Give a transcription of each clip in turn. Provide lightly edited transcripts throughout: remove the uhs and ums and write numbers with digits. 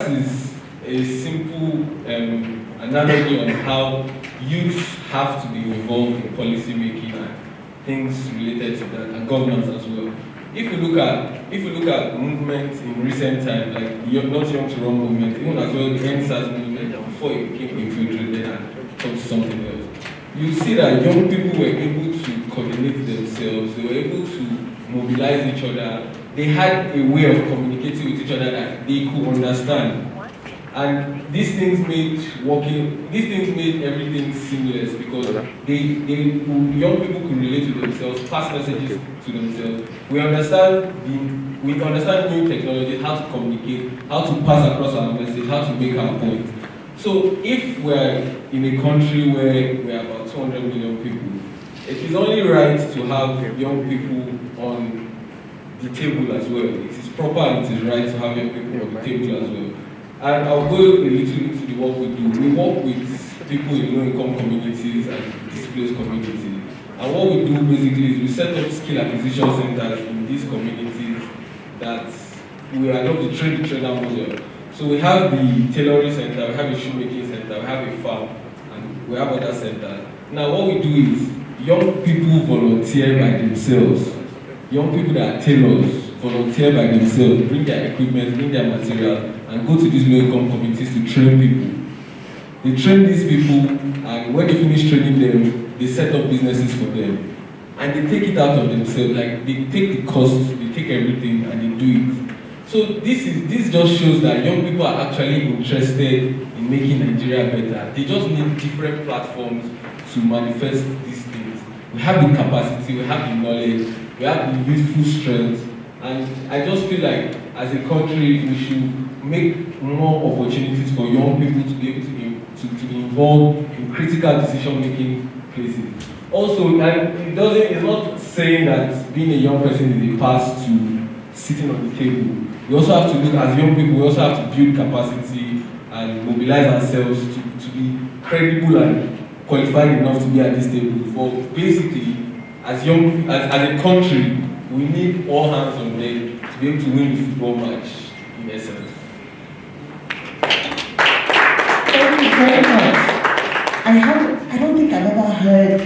that is a simple analogy on how youth have to be involved in policy making and things related to that, and governance as well. If you look at movements in recent times, like the Not Young to Run movement, even as well the NSAS movement before it became infiltrated and turned to something else, you see that young people were able to coordinate themselves, they were able to mobilize each other, they had a way of communicating with each other that they could understand. And these things made everything seamless because young people could relate to themselves, pass messages to themselves. We understand new technology, how to communicate, how to pass across our message, how to make our point. So if we're in a country where we're about 200 million people, it is only right to have young people on the table as well. It is proper and it is right to have young people on the table as well. And I'll go a little into the work we do. We work with people in low-income communities and displaced communities. And what we do basically is we set up skill acquisition centers in these communities that we adopt the train-the-trainer model. So we have the tailoring center, we have a shoemaking center, we have a farm, and we have other centers. Now what we do is young people volunteer by themselves. Young people that are tailors volunteer by themselves, bring their equipment, bring their material, and go to these low-income communities to train people. They train these people, and when they finish training them, they set up businesses for them. And they take it out of themselves, like they take the cost, they take everything, and they do it. So this just shows that young people are actually interested in making Nigeria better. They just need different platforms to manifest these things. We have the capacity, we have the knowledge, we have the youthful strength, and I just feel like as a country we should make more opportunities for young people to be able to be involved in critical decision-making places. Also, and it's not saying that being a young person is a pass to sitting on the table. We also have to look, as young people, we also have to build capacity and mobilize ourselves to be credible and qualified enough to be at this table. But basically, as a country, we need all hands on deck to be able to win the football match, in essence. Thank you very much. I don't think I've ever heard,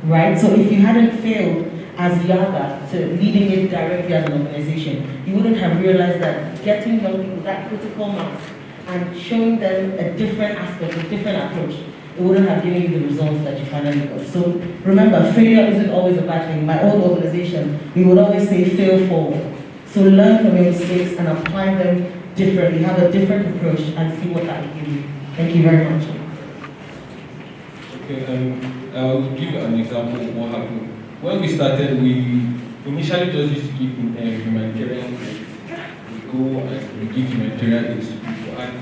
right? So if you hadn't failed as Yaga to leading it directly as an organization, you wouldn't have realized that getting young people that critical mass and showing them a different aspect, a different approach, it wouldn't have given you the results that you finally got. So remember, failure isn't always a bad thing. My old organization, we would always say fail forward. So learn from your mistakes and apply them differently, have a different approach and see what that will give you. Thank you very much. Okay, I'll give an example of what happened. When we started, we initially just used to give humanitarian aid. We go and we give humanitarian aid to people. And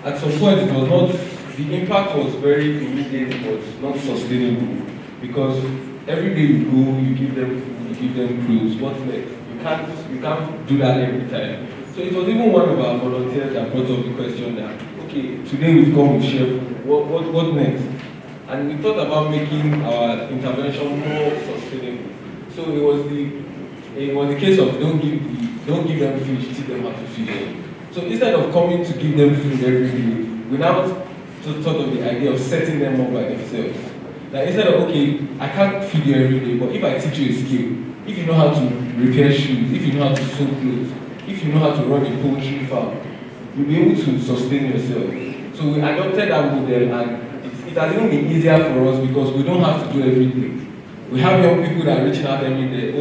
at some point, it was not, the impact was very immediate, but not sustainable. Because every day you go, you give them food, you give them clothes. What's next? You can't do that every time. So it was even one of our volunteers that brought up the question that, okay, today we've come with chef, what next? And we thought about making our intervention more sustainable. So it was the case of don't give them fish, teach them how to fish. So instead of coming to give them food every day, we now thought of the idea of setting them up by themselves. Like instead of, okay, I can't feed you every day, but if I teach you a skill, if you know how to repair shoes, if you know how to sew clothes, if you know how to run a poultry farm, you'll be able to sustain yourself. So we adopted that model, and it has even been easier for us because we don't have to do everything. We have young people that are reaching out every day.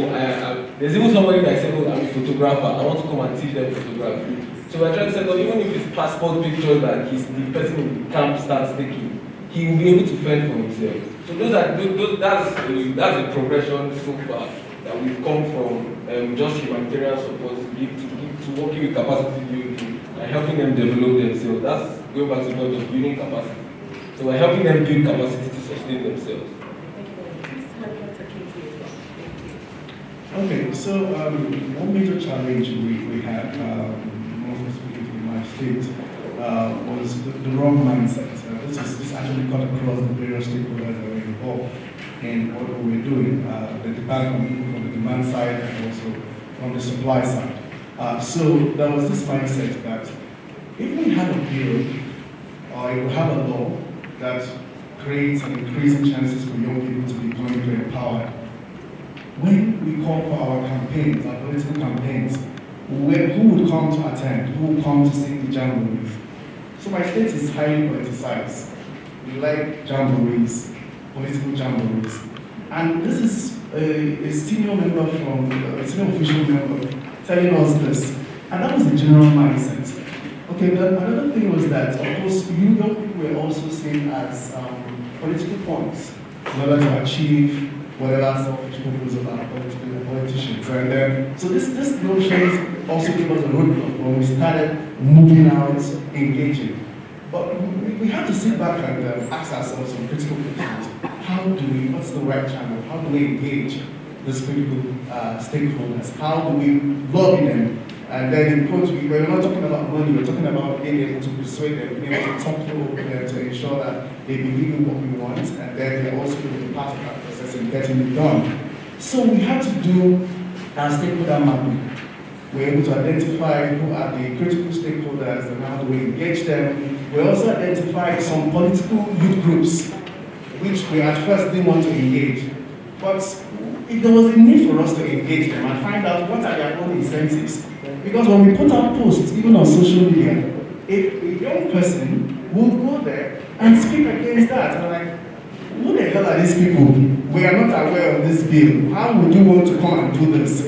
There's even somebody that said, I'm a photographer, I want to come and teach them photography. So we're trying to say, even if it's passport pictures that the person in the camp starts taking, he will be able to fend for himself. So that's a progression so far that we've come from just humanitarian support to working with capacity building and helping them develop themselves. That's going back to the point of building capacity. So we're helping them build capacity to sustain themselves. Okay, so one major challenge we had, more specifically in my state, was the wrong mindset. This actually cut across the various stakeholders that were involved in what we were doing. The demand from the demand side and also from the supply side. So there was this mindset that if we had a bill or if we have a law that creates an increasing chances for young people to be economically empowered, when we call for our campaigns, our political campaigns, who would come to attend? Who would come to see the jamborees? So my state is highly politicized. We like jamborees, political jamborees. And this is a senior member from, a senior official member telling us this. And that was the general mindset. Okay, but another thing was that, of course, you young people were also seen as political points in order to achieve whatever selfish purpose of our politicians. And so this notion also gave us a roadblock when we started moving out, engaging. But we have to sit back and ask ourselves some critical questions. How do we, what's the right channel? How do we engage these critical stakeholders? How do we lobby them? And then in quotes, we're not talking about money, we're talking about being able to persuade them, being able to talk to them to ensure that they believe in what we want, and then they're also going to be part of that process in getting it done. So we had to do our stakeholder mapping. We're able to identify who are the critical stakeholders and how do we engage them. We also identified some political youth groups, which we at first didn't want to engage. But there was a need for us to engage them and find out what are their own incentives. Because when we put out posts, even on social media, if a young person will go there and speak against that, and like, who the hell are these people? We are not aware of this bill. How would you want to come and do this?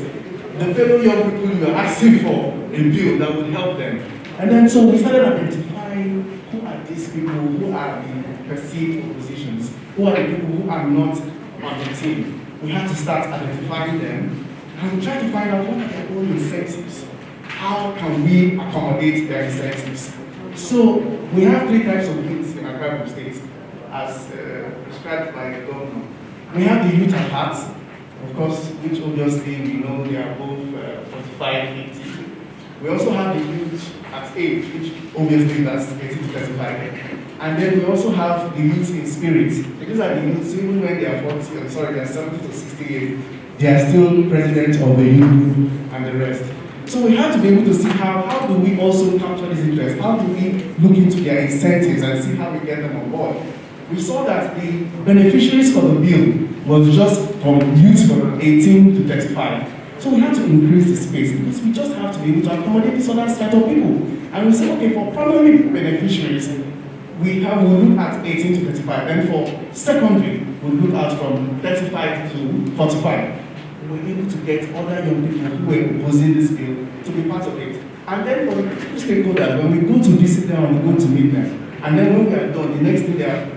The fellow young people you are asking for a bill that would help them. And then so we started identifying who are these people, who are the perceived oppositions, who are the people who are not on the team. We had to start identifying them and we tried to find out what are their own incentives. How can we accommodate their incentives? So we have three types of youth in Accra State as prescribed by the governor. We have the youth at heart, of course, which obviously we know they are both 45, 50. We also have the youth at age, which obviously that's 18 to 35. And then we also have the youth in spirit. These are the youths, even when they are 40, I'm sorry, they are 70 to 68, they are still president of the youth group and the rest. So we have to be able to see how do we also capture these interests? How do we look into their incentives and see how we get them on board? We saw that the beneficiaries for the bill was just from youth from 18 to 35. So we had to increase the space because we just have to be able to accommodate this other set of people. And we say, okay, for primary beneficiaries, we look at 18 to 35. Then for secondary, we look at from 35 to 45. We were able to get other young people who were opposing this bill to be part of it. And then for the critical stakeholders, when we go to visit them and we go to meet them, and then when we are done, the next thing they are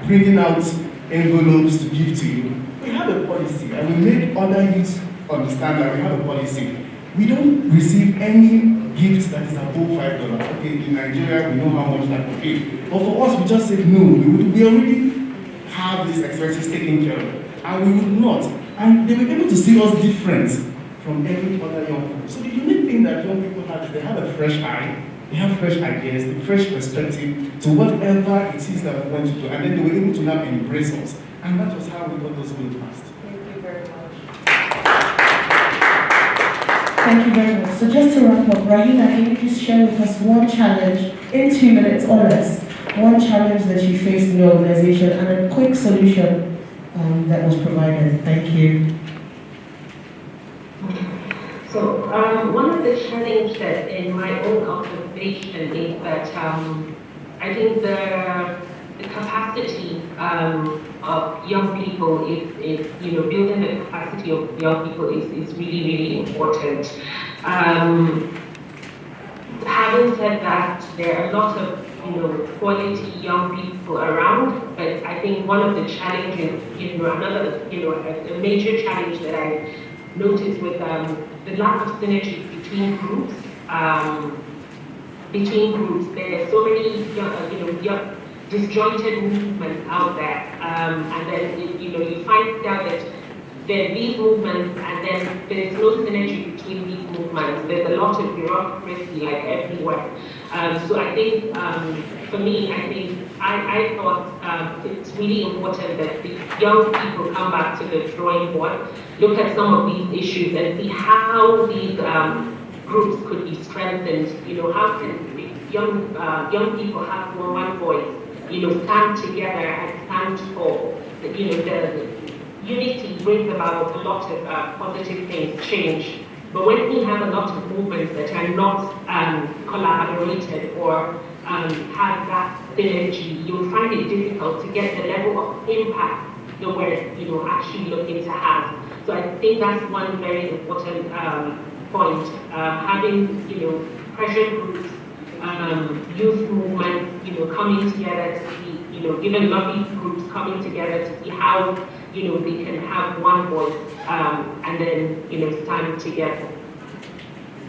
bringing out envelopes to give to you. We have a policy, and we make other youths understand that we have a policy. We don't receive any gift that is above $5. Okay, in Nigeria, we know how much that would be. But for us, we just said no. We already have these expenses taken care of, and we would not. And they were able to see us different from every other young people. So the unique thing that young people have is they have a fresh eye, they have fresh ideas, a fresh perspective to whatever it is that we want to do. And then they were able to now embrace us. And that was how we got those bills passed. Thank you very much. Thank you very much. So just to wrap up, Rahina, can you just share with us one challenge in 2 minutes or less, one challenge that you faced in your organization and a quick solution that was provided? Thank you. So one of the challenges that in my own observation is that I think the capacity of young people is building the capacity of young people is really, really important. Having said that, there are a lot of quality young people around, but I think one of the challenges, a major challenge that I noticed with the lack of synergy between groups. There are so many young disjointed movements out there, and then you find out that there are these movements, and then there is no synergy between these movements. There's a lot of bureaucracy like everywhere. So I think, for me, I thought it's really important that the young people come back to the drawing board, look at some of these issues, and see how these groups could be strengthened. How can young people have one voice, stand together and stand for, the unity brings about a lot of positive things, change. But when we have a lot of movements that are not collaborated or have that synergy, you'll find it difficult to get the level of impact that we're actually looking to have. So I think that's one very important point. Having pressure groups, youth movements, coming together to see, even lobby groups coming together to see how they can have one voice and then stand together.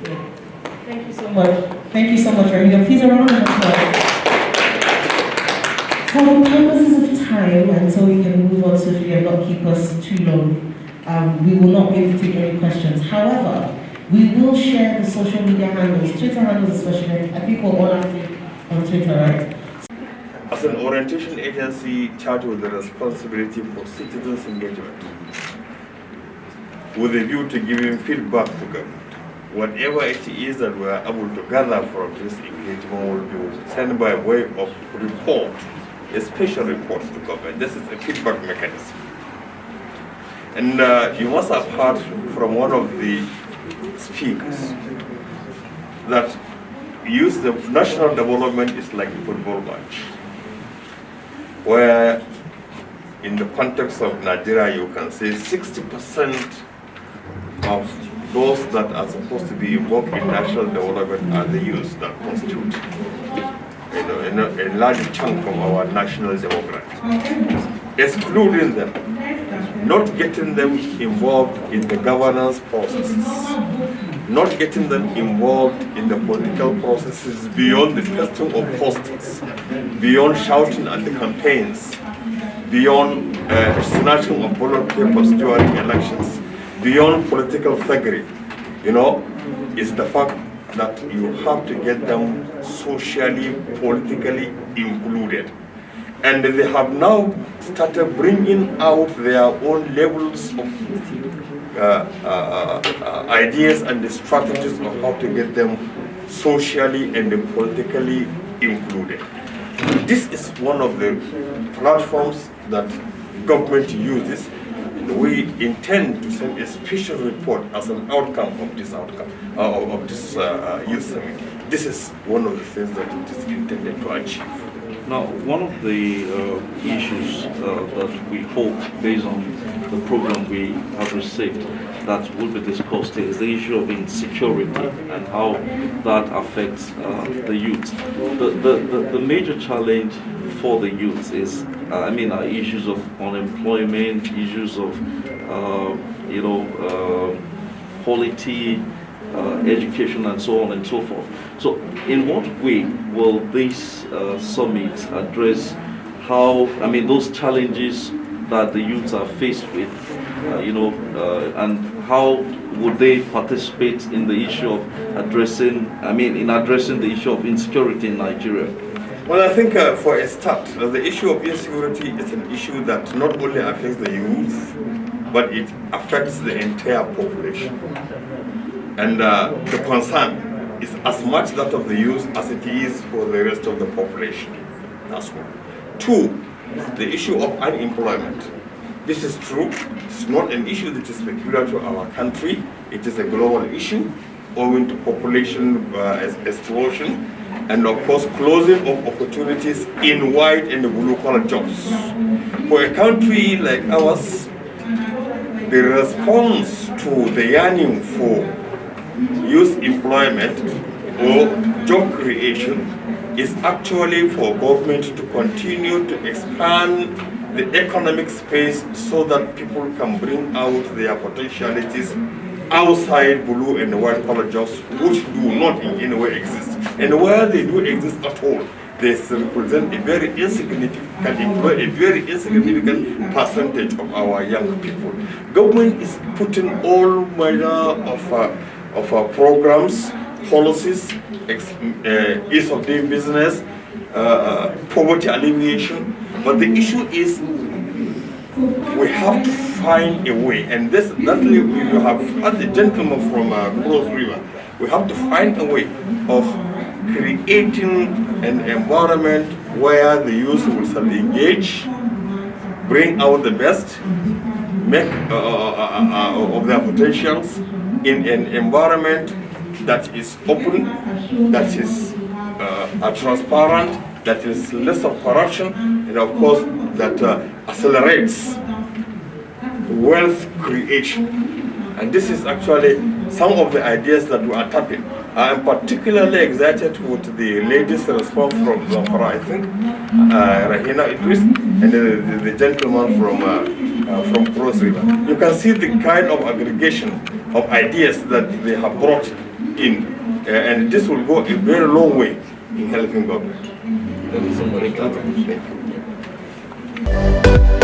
Yeah. Thank you so much. Thank you so much, Ramiro. Please, a round of applause. For the purposes of time, and so we can move on swiftly and not keep us too long, we will not be able to take any questions. However, we will share the social media handles, Twitter handles especially. I think we're all active on Twitter, right? As an orientation agency charged with the responsibility for citizens' engagement, with a view to giving feedback to government, whatever it is that we are able to gather from this engagement will be sent by way of report, a special report to government. This is a feedback mechanism. And you must have heard from one of the speakers that use the national development is like a football match, where in the context of Nigeria you can say 60% of those that are supposed to be involved in national development are the youth that constitute a large chunk of our national demography. Excluding them, not getting them involved in the governance processes, not getting them involved in the political processes beyond the testing of posters, beyond shouting at the campaigns, beyond snatching of ballot papers during elections, beyond political thuggery, is the fact that you have to get them socially, politically included. And they have now started bringing out their own levels of ideas and the strategies of how to get them socially and politically included. This is one of the platforms that government uses. We intend to send a special report as an outcome of this youth summit. This is one of the things that it is intended to achieve. Now, one of the issues that we hope, based on the program we have received, that will be discussed is the issue of insecurity and how that affects the youth. The major challenge for the youth is, are issues of unemployment, issues of, quality, education, and so on and so forth. So in what way will this summit address those challenges that the youths are faced with, and how would they participate in the issue of addressing the issue of insecurity in Nigeria? Well, I think for a start, the issue of insecurity is an issue that not only affects the youth, but it affects the entire population. And the concern is as much that of the youth as it is for the rest of the population. That's one. Two, the issue of unemployment. This is true. It's not an issue that is peculiar to our country. It is a global issue owing to population explosion and, of course, closing of opportunities in white and blue-collar jobs. For a country like ours, the response to the yearning for youth employment or job creation is actually for government to continue to expand the economic space so that people can bring out their potentialities outside blue and white collar jobs, which do not in any way exist. And where they do exist at all, they represent a very insignificant percentage of our young people. Government is putting all manner of programs, policies, ease of doing business, poverty alleviation. But the issue is we have to find a way, and that you have, as the gentleman from Cross River we have to find a way of creating an environment where the youth will engage, bring out the best, make of their potentials in an environment that is open, that is transparent, that is less of corruption, and of course that accelerates wealth creation. And this is actually some of the ideas that we are tapping. I am particularly excited with the latest response from Zamfara, I think, Rahina Idris, and the gentleman from Cross River. You can see the kind of aggregation of ideas that they have brought in, and this will go a very long way in helping government. Thank you so much. Thank you.